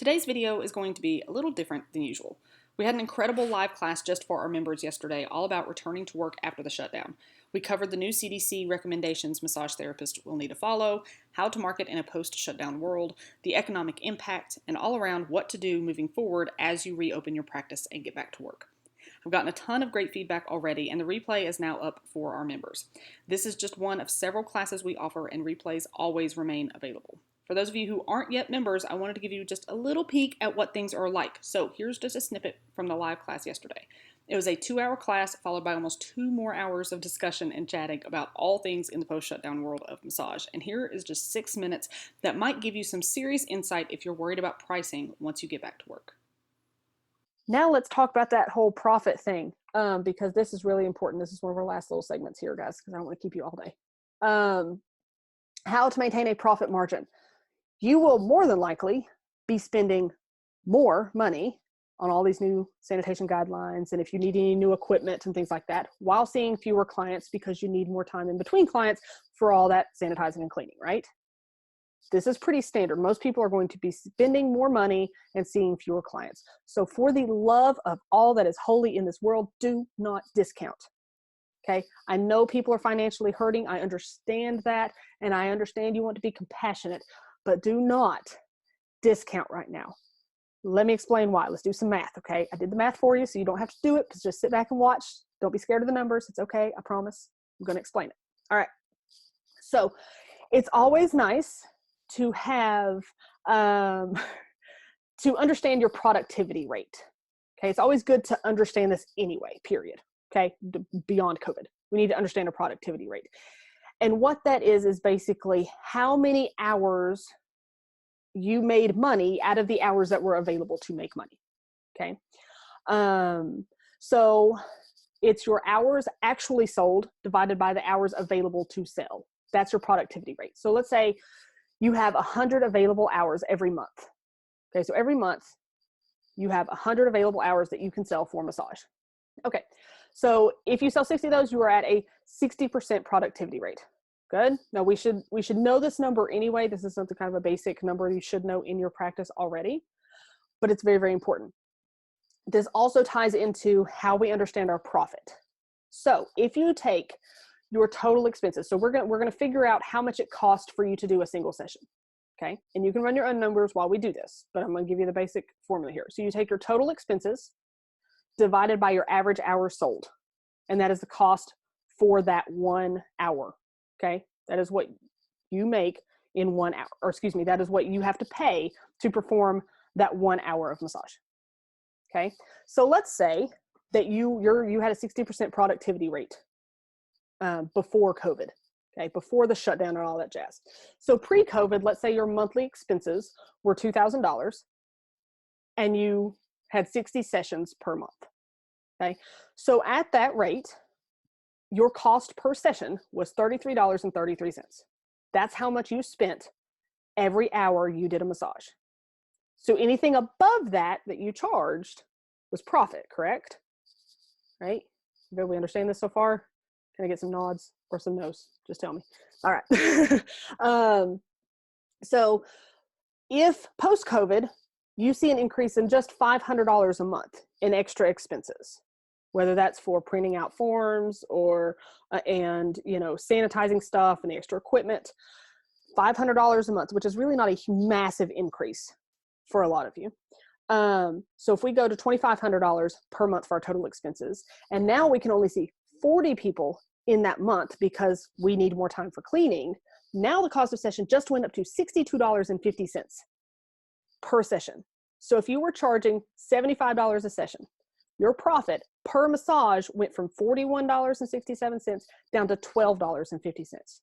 Today's video is going to be a little different than usual. We had an incredible live class just for our members yesterday, all about returning to work after the shutdown. We covered the new CDC recommendations massage therapists will need to follow, how to market in a post-shutdown world, the economic impact, and all around what to do moving forward as you reopen your practice and get back to work. I've gotten a ton of great feedback already, and the replay is now up for our members. This is just one of several classes we offer, and replays always remain available. For those of you who aren't yet members, I wanted to give you just a little peek at what things are like. So here's just a snippet from the live class yesterday. It was a 2-hour class followed by almost 2 more hours of discussion and chatting about all things in the post-shutdown world of massage. And here is just 6 minutes that might give you some serious insight if you're worried about pricing once you get back to work. Now let's talk about that whole profit thing, because this is really important. This is one of our last little segments here, guys, because I don't want to keep you all day. How to maintain a profit margin. You will more than likely be spending more money on all these new sanitation guidelines, and if you need any new equipment and things like that, while seeing fewer clients because you need more time in between clients for all that sanitizing and cleaning, right? This is pretty standard. Most people are going to be spending more money and seeing fewer clients. So for the love of all that is holy in this world, do not discount. Okay, I know people are financially hurting. I understand that, and I understand you want to be compassionate, but do not discount right now. Let me explain why. Let's do some math, okay? I did the math for you, so you don't have to do it. Just sit back and watch. Don't be scared of the numbers. It's okay, I promise. I'm going to explain it. All right. So it's always nice to have, to understand your productivity rate. Okay, it's always good to understand this anyway, period. Okay, beyond COVID. We need to understand our productivity rate. And what that is basically how many hours you made money out of the hours that were available to make money. Okay, so it's your hours actually sold divided by the hours available to sell. That's your productivity rate. So let's say you have 100 available hours every month. Okay, so every month you have 100 available hours that you can sell for massage. Okay, so if you sell 60 of those, you are at a 60% productivity rate. Good. Now we should know this number anyway. This is something kind of a basic number you should know in your practice already, but it's very, very important. This also ties into how we understand our profit. So if you take your total expenses, so we're gonna figure out how much it costs for you to do a single session. Okay, and you can run your own numbers while we do this, but I'm gonna give you the basic formula here. So you take your total expenses divided by your average hours sold, and that is the cost for that 1 hour. Okay, that is what you make in 1 hour, or excuse me, that is what you have to pay to perform that 1 hour of massage. Okay, so let's say that you had a 60% productivity rate before COVID. Okay, before the shutdown and all that jazz. So pre-COVID, let's say your monthly expenses were $2,000 and you had 60 sessions per month. Okay, so at that rate, your cost per session was $33.33. That's how much you spent every hour you did a massage. So anything above that you charged was profit, correct? Right? Do we understand this so far? Can I get some nods or some no's? Just tell me. All right. So if post-COVID, you see an increase in just $500 a month in extra expenses, whether that's for printing out forms or, and, sanitizing stuff and the extra equipment, $500 a month, which is really not a massive increase for a lot of you. So if we go to $2,500 per month for our total expenses, and now we can only see 40 people in that month because we need more time for cleaning. Now the cost of session just went up to $62.50 per session. So if you were charging $75 a session, your profit per massage went from $41.67 down to $12.50.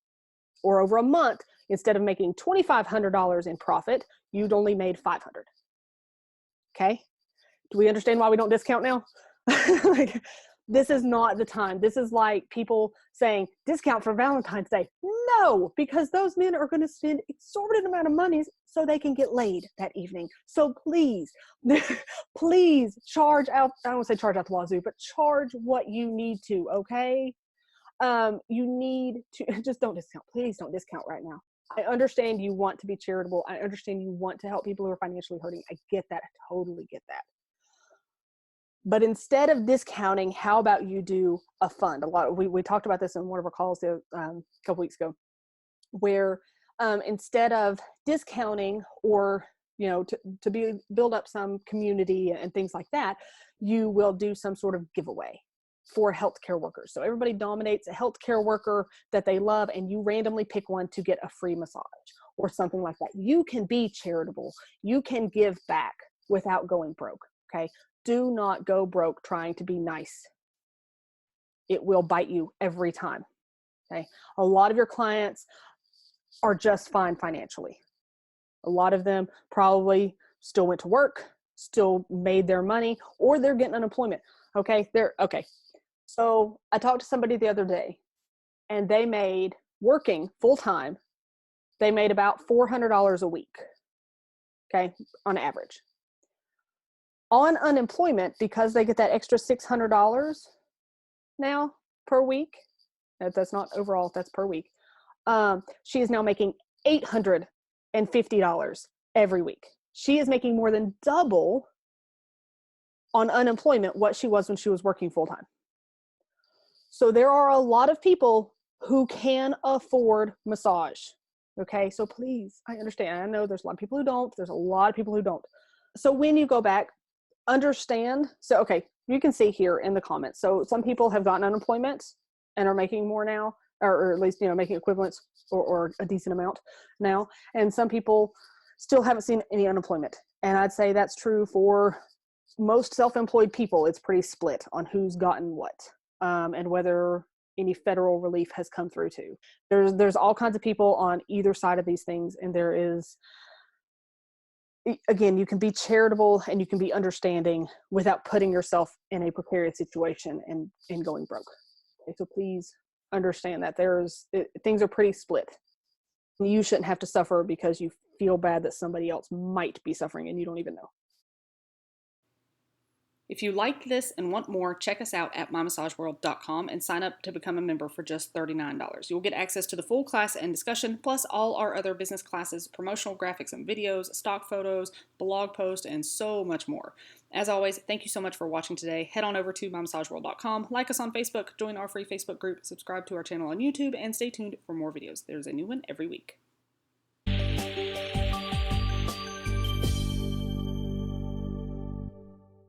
Or over a month, instead of making $2,500 in profit, you'd only made $500. Okay? Do we understand why we don't discount now? This is not the time. This is like people saying discount for Valentine's Day. No, because those men are going to spend exorbitant amount of money so they can get laid that evening. So please, please charge out. I don't want to say charge out the wazoo, but charge what you need to. Okay, you need to just don't discount. Please don't discount right now. I understand you want to be charitable. I understand you want to help people who are financially hurting. I get that. I totally get that. But instead of discounting, how about you do a fund? We talked about this in one of our calls a couple weeks ago, where instead of discounting or to build up some community and things like that, you will do some sort of giveaway for healthcare workers. So everybody nominates a healthcare worker that they love, and you randomly pick one to get a free massage or something like that. You can be charitable. You can give back without going broke. Okay. Do not go broke trying to be nice. It will bite you every time. Okay. A lot of your clients are just fine financially. A lot of them probably still went to work, still made their money, or they're getting unemployment. Okay. So I talked to somebody the other day, and they made, working full time, they made about $400 a week. Okay. On average. On unemployment, because they get that extra $600 now per week, that's not overall, that's per week. She is now making $850 every week. She is making more than double on unemployment what she was when she was working full time. So there are a lot of people who can afford massage. Okay, so please, I understand. I know there's a lot of people who don't. There's a lot of people who don't. So when you go back, understand. So, okay, you can see here in the comments. So some people have gotten unemployment and are making more now, or at least, making equivalents or a decent amount now. And some people still haven't seen any unemployment. And I'd say that's true for most self-employed people. It's pretty split on who's gotten what, and whether any federal relief has come through too. There's all kinds of people on either side of these things. And there is, again, you can be charitable and you can be understanding without putting yourself in a precarious situation and going broke. Okay, so please understand that things are pretty split. You shouldn't have to suffer because you feel bad that somebody else might be suffering and you don't even know. If you liked this and want more, check us out at mymassageworld.com and sign up to become a member for just $39. You'll get access to the full class and discussion, plus all our other business classes, promotional graphics and videos, stock photos, blog posts, and so much more. As always, thank you so much for watching today. Head on over to mymassageworld.com, like us on Facebook, join our free Facebook group, subscribe to our channel on YouTube, and stay tuned for more videos. There's a new one every week.